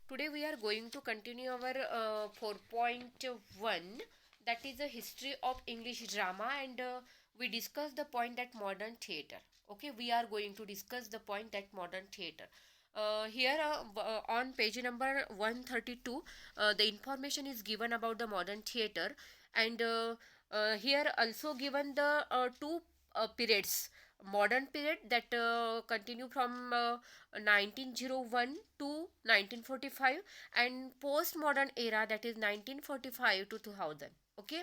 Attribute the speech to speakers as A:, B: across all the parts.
A: Today we are going to continue our 4.1, that is the history of English drama, and we discuss the point that modern theater. Okay, we are going to discuss the point that modern theater. Here on page number 132, the information is given about the modern theater, and here also given the two periods, modern period that continue from 1901 to 1945, and postmodern era, that is 1945 to 2000. Okay,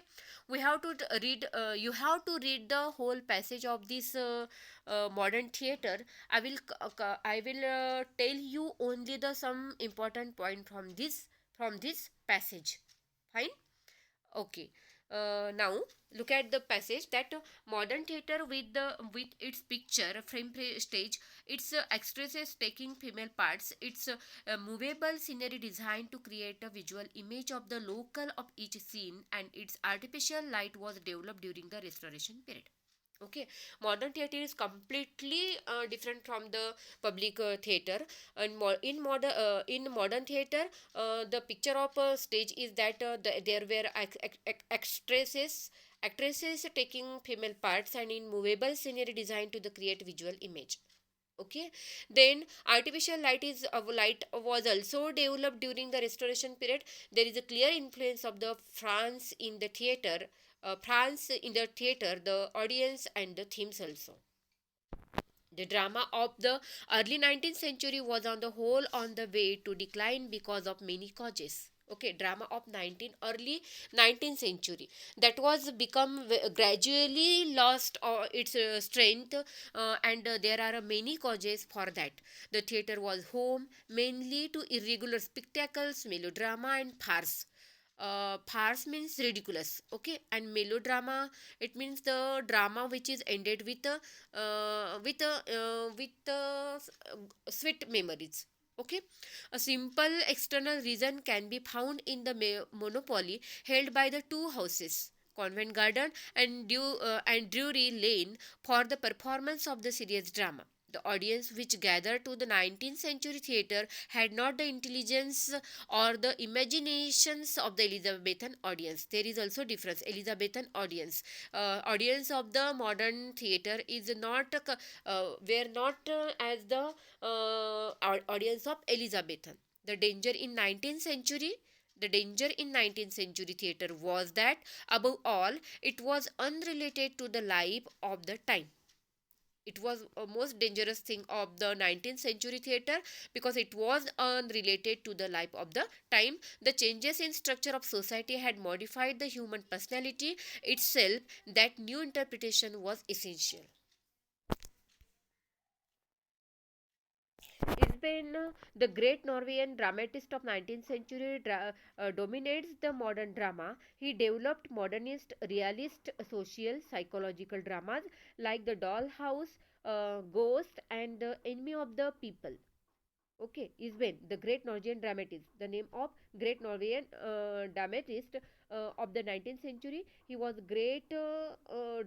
A: we have to read, you have to read the whole passage of this modern theater. I will tell you only the some important point from this passage. Fine. Okay. Now look at the passage that modern theater with its picture frame stage, its actresses taking female parts, its movable scenery designed to create a visual image of the local of each scene, and its artificial light was developed during the restoration period. Okay, modern theater is completely different from the public theater. And in modern theater, the picture of a stage is that there were actresses taking female parts, and in movable scenery designed to the create visual image. Okay, then artificial light was also developed during the restoration period. There is a clear influence of the France in the theater, the audience and the themes also. The drama of the early 19th century was on the whole on the way to decline because of many causes. Okay, drama of early 19th century, that was become gradually lost its strength, and there are many causes for that. The theater was home mainly to irregular spectacles, melodrama and farce. Farce means ridiculous, okay, and melodrama, it means the drama which is ended with sweet memories. Okay, a simple external reason can be found in the monopoly held by the two houses, Convent Garden and Drury Lane, for the performance of the serious drama. The audience which gathered to the 19th century theatre had not the intelligence or the imaginations of the Elizabethan audience. There is also difference. Elizabethan audience of the modern theatre is not were not as the audience of Elizabethan. The danger in 19th century the danger in 19th century theatre was that, above all, it was unrelated to the life of the time. It was a most dangerous thing of the 19th century theater, because it was unrelated to the life of the time. The changes in structure of society had modified the human personality itself. That new interpretation was essential. Isbeen, the great Norwegian dramatist of 19th century, dominates the modern drama. He developed modernist, realist, social, psychological dramas like The Dollhouse, Ghost, and The Enemy of the People. Okay, Isben, the great Norwegian dramatist, the name of great Norwegian dramatist of the 19th century. He was great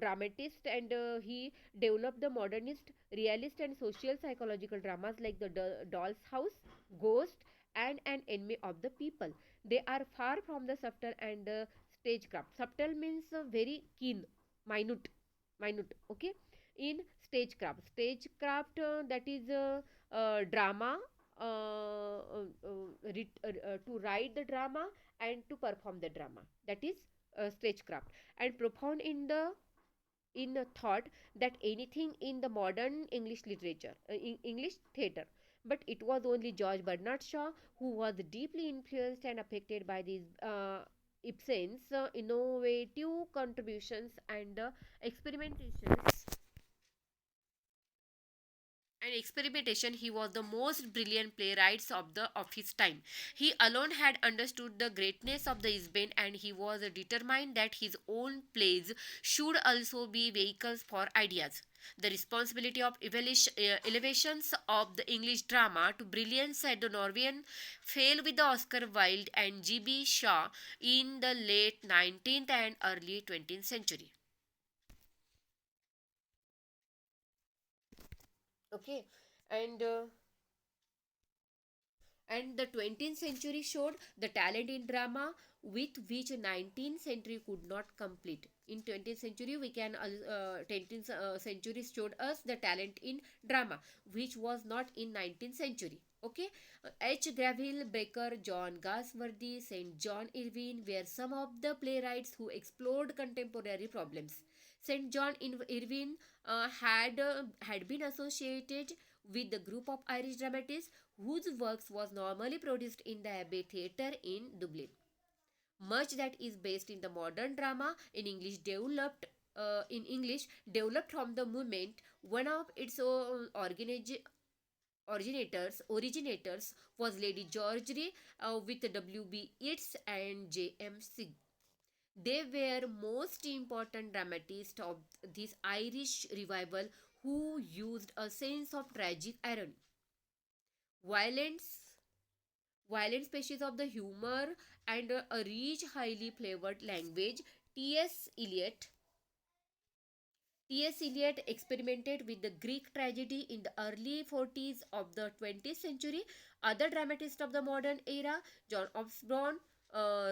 A: dramatist, and he developed the modernist, realist, and social psychological dramas like the Doll's House, Ghost, and An Enemy of the People. They are far from the subtle and stagecraft. Subtle means very keen, minute, minute. Okay, in stagecraft that is drama, to write the drama and to perform the drama, that is stagecraft. And profound in the thought that anything in the modern English literature, English theatre. But it was only George Bernard Shaw who was deeply influenced and affected by these Ibsen's innovative contributions and experimentations experimentation. He was the most brilliant playwright of his time. He alone had understood the greatness of the Isbane, and he was determined that his own plays should also be vehicles for ideas. The responsibility of elevations of the English drama to brilliance at the Norwegian fell with the Oscar Wilde and G.B. Shaw in the late 19th and early 20th century. Okay, and And the 20th century showed the talent in drama with which 19th century could not complete. In 20th century, 20th century showed us the talent in drama which was not in 19th century. Okay. H. Graville Baker, John Gasworthy, St. John Irvine were some of the playwrights who explored contemporary problems. St. John Irvine had been associated with the group of Irish dramatists whose works was normally produced in the Abbey Theatre in Dublin. Much that is based in the modern drama in English developed from the movement. One of its originators was Lady George with W.B. Yeats and J.M. Sigg. They were most important dramatists of this Irish revival who used a sense of tragic irony, violence, violent species of the humor, and a rich, highly flavored language. T.S. Eliot T.S. Eliot experimented with the Greek tragedy in the early 40s of the 20th century. Other dramatists of the modern era, John Osborne,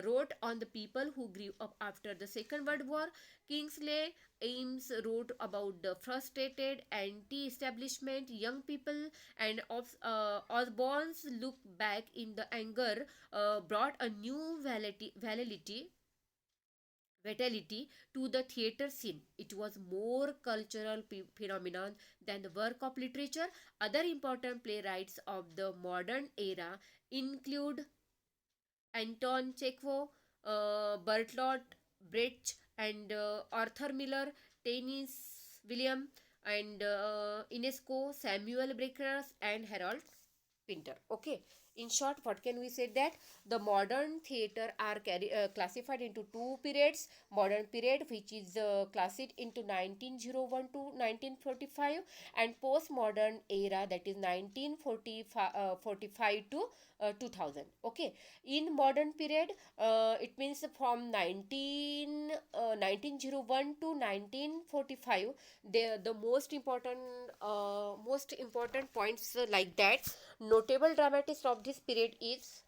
A: wrote on the people who grew up after the Second World War. Kingsley Ames wrote about the frustrated anti-establishment young people, and Osborne's look back in the anger brought a new vitality to the theatre scene. It was more cultural phenomenon than the work of literature. Other important playwrights of the modern era include Anton Chekhov, Bertolt Brecht, and Arthur Miller, Tennis William, and Ionesco, Samuel Beckett, and Harold Pinter. Okay. In short, what can we say that the modern theatre are classified into two periods. Modern period, which is classified into 1901 to 1945, and postmodern era, that is 1945 to 2000. Okay. In modern period, it means from 1901 to 1945, the most important points like that. Notable dramatist of this period is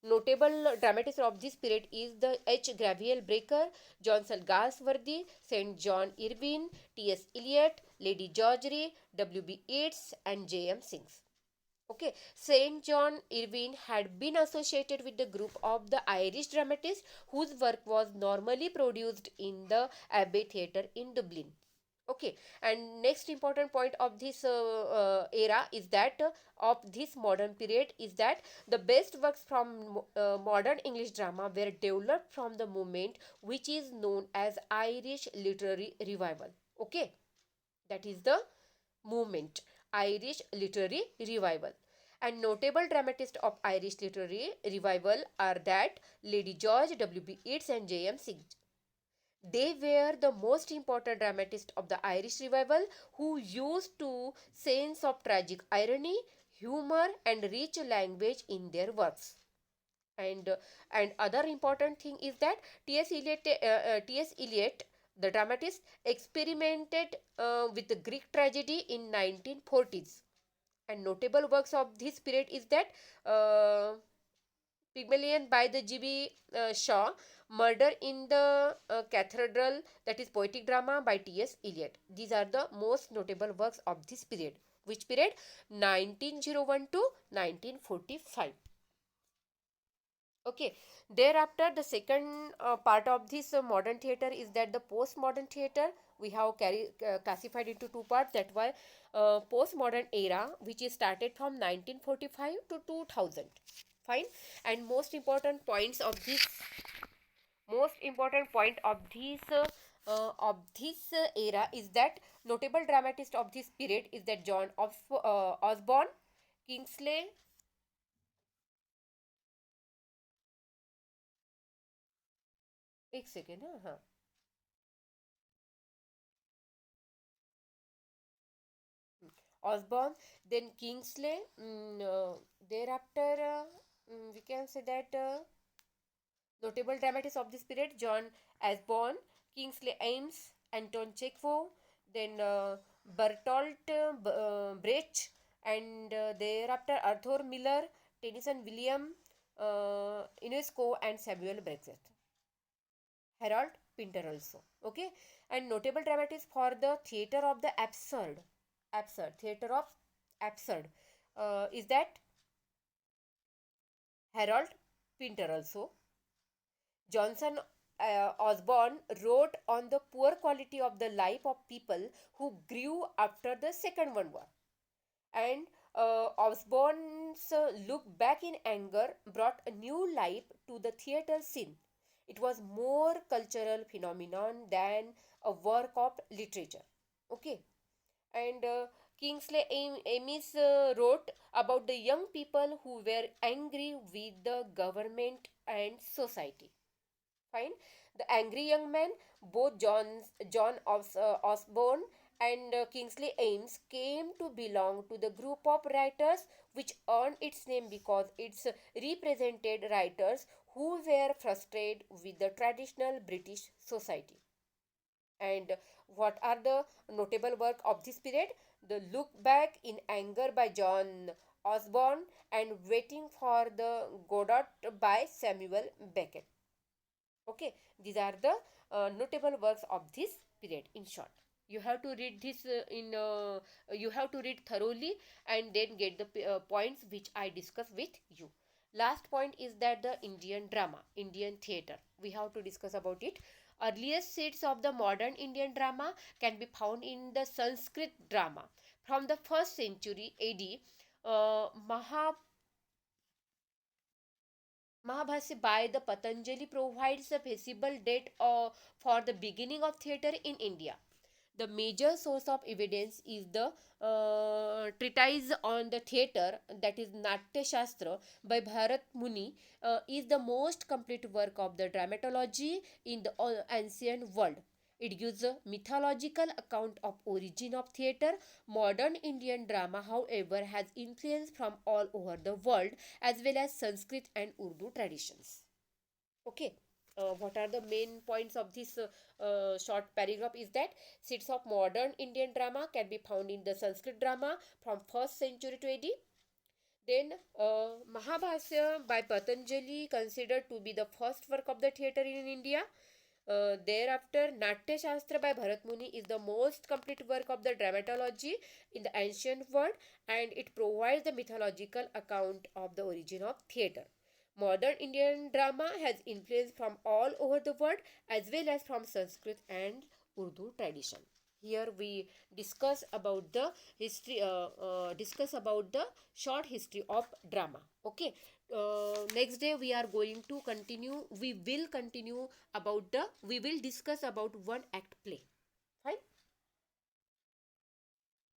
A: Notable dramatist of this period is the H. Gabriel Breaker, Johnson Galsworthy, St. John Irvine, T.S. Eliot, Lady George, W.B. Yeats, and J.M. Sings. Okay, St. John Irvine had been associated with the group of the Irish dramatists whose work was normally produced in the Abbey Theatre in Dublin. Okay, and next important point of this era is that of this modern period is that the best works from modern English drama were developed from the movement which is known as Irish Literary Revival. Okay, that is the movement, Irish Literary Revival. And notable dramatists of Irish Literary Revival are that Lady George, W.B. Yeats, and J.M. Sigg. They were the most important dramatists of the Irish revival who used to sense of tragic irony, humor, and rich language in their works. And and other important thing is that T.S. Eliot, the dramatist, experimented with the Greek tragedy in 1940s. And notable works of this period is that Pygmalion by the G.B. Shaw, Murder in the Cathedral, that is poetic drama by T.S. Eliot. These are the most notable works of this period. Which period? 1901 to 1945. Okay. Thereafter, the second part of this modern theatre is that the postmodern theatre we have classified into two parts. That was postmodern era, which is started from 1945 to 2000. Fine. And most important point of this era is that notable dramatist of this period is that Osborne, Kingsley. एक second हाँ. Osborne, then Kingsley. Thereafter, we can say that notable dramatists of this period: John Osborne, Kingsley Ames, Anton Chekhov, then Bertolt Brecht, and thereafter Arthur Miller, Tennyson William, UNESCO, and Samuel Beckett. Harold Pinter also. Okay, and notable dramatists for the theater of the theater of absurd, is that Harold Pinter also. Johnson Osborne wrote on the poor quality of the life of people who grew after the Second World War. And Osborne's look back in anger brought a new life to the theatre scene. It was more cultural phenomenon than a work of literature. Okay, and Kingsley Amis wrote about the young people who were angry with the government and society. Fine. The angry young men, both Osborne and Kingsley Ames, came to belong to the group of writers which earned its name because it represented writers who were frustrated with the traditional British society. And what are the notable work of this period? The Look Back in Anger by John Osborne and Waiting for the Godot by Samuel Beckett. Okay, these are the notable works of this period in short. You have to read this you have to read thoroughly and then get the points which I discuss with you. Last point is that the Indian drama, Indian theatre, we have to discuss about it. Earliest seeds of the modern Indian drama can be found in the Sanskrit drama from the 1st century AD. Mahabhasya by the Patanjali provides a feasible date for the beginning of theatre in India. The major source of evidence is the treatise on the theatre, that is Natya Shastra by Bharat Muni, is the most complete work of the dramatology in the ancient world. It gives a mythological account of origin of theatre. Modern Indian drama, however, has influence from all over the world as well as Sanskrit and Urdu traditions. Okay. What are the main points of this short paragraph is that seeds of modern Indian drama can be found in the Sanskrit drama from 1st century to AD. Then Mahabhasya by Patanjali considered to be the first work of the theatre in India. Thereafter, Natya Shastra by Bharat Muni is the most complete work of the dramatology in the ancient world, and it provides the mythological account of the origin of theatre. Modern Indian drama has influence from all over the world as well as from Sanskrit and Urdu tradition. Here we discuss about the short history of drama. Okay. Next day we are going to continue. We will discuss about one act play.